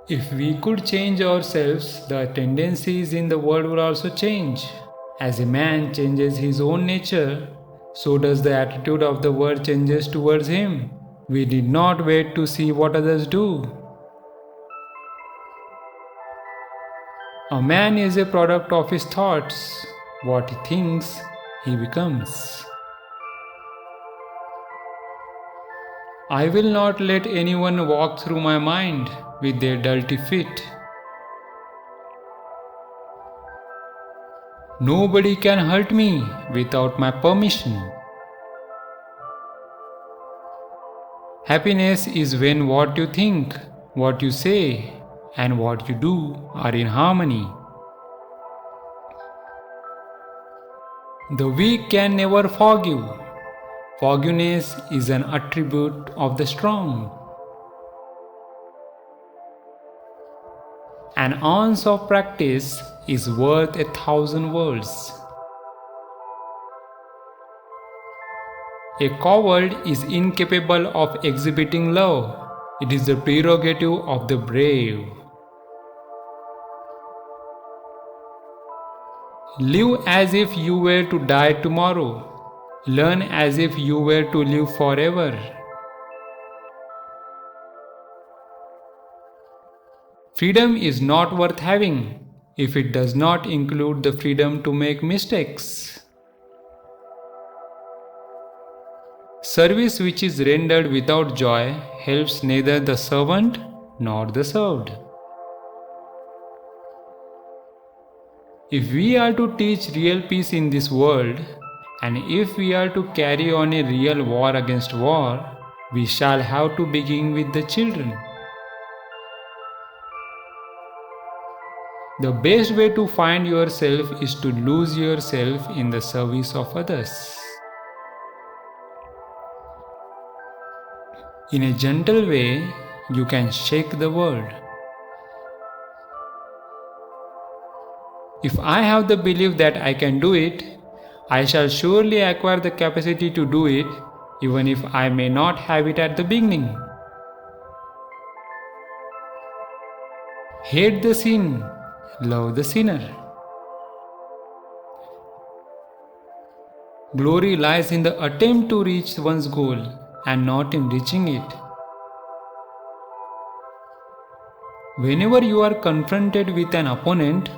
If we could change ourselves, the tendencies in the world would also change. As a man changes his own nature, so does the attitude of the world changes towards him. We did not wait to see what others do. A man is a product of his thoughts. What he thinks, he becomes. I will not let anyone walk through my mind with their dirty feet. Nobody can hurt me without my permission. Happiness is when what you think, what you say, and what you do are in harmony. The weak can never forgive. Forgiveness is an attribute of the strong. An ounce of practice is worth 1,000 words. A coward is incapable of exhibiting love. It is the prerogative of the brave. Live as if you were to die tomorrow. Learn as if you were to live forever. Freedom is not worth having if it does not include the freedom to make mistakes. Service which is rendered without joy helps neither the servant nor the served. If we are to teach real peace in this world, and if we are to carry on a real war against war, we shall have to begin with the children. The best way to find yourself is to lose yourself in the service of others. In a gentle way, you can shake the world. If I have the belief that I can do it, I shall surely acquire the capacity to do it, even if I may not have it at the beginning. Hate the sin, love the sinner. Glory lies in the attempt to reach one's goal and not in reaching it. Whenever you are confronted with an opponent,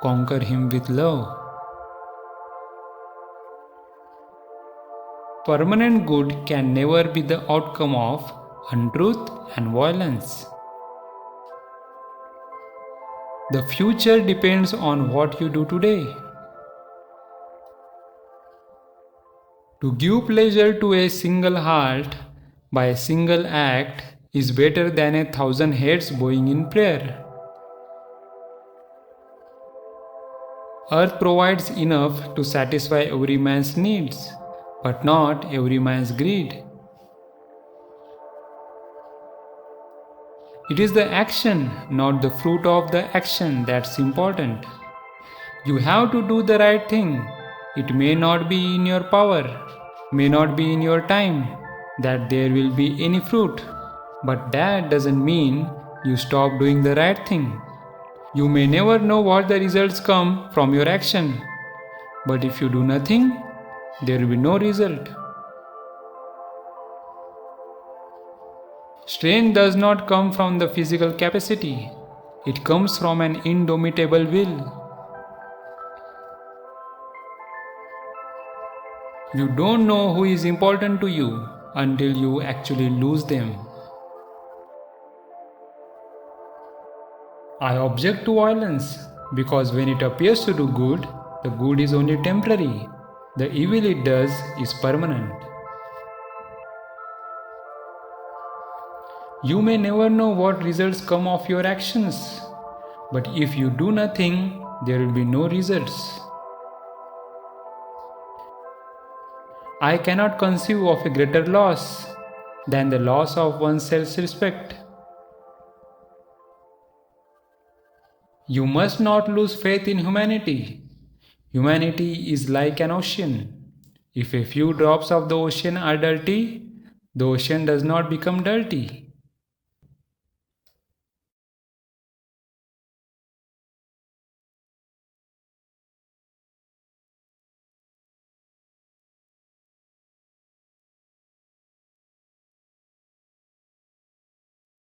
conquer him with love. Permanent good can never be the outcome of untruth and violence. The future depends on what you do today. To give pleasure to a single heart by a single act is better than 1,000 heads bowing in prayer. Earth provides enough to satisfy every man's needs, but not every man's greed. It is the action, not the fruit of the action, that's important. You have to do the right thing. It may not be in your power, may not be in your time, that there will be any fruit. But that doesn't mean you stop doing the right thing. You may never know what the results come from your action. But if you do nothing, there will be no result. Strength does not come from the physical capacity. It comes from an indomitable will. You don't know who is important to you until you actually lose them. I object to violence because when it appears to do good, the good is only temporary. The evil it does is permanent. You may never know what results come of your actions, but if you do nothing, there will be no results. I cannot conceive of a greater loss than the loss of one's self-respect. You must not lose faith in humanity. Humanity is like an ocean. If a few drops of the ocean are dirty, the ocean does not become dirty.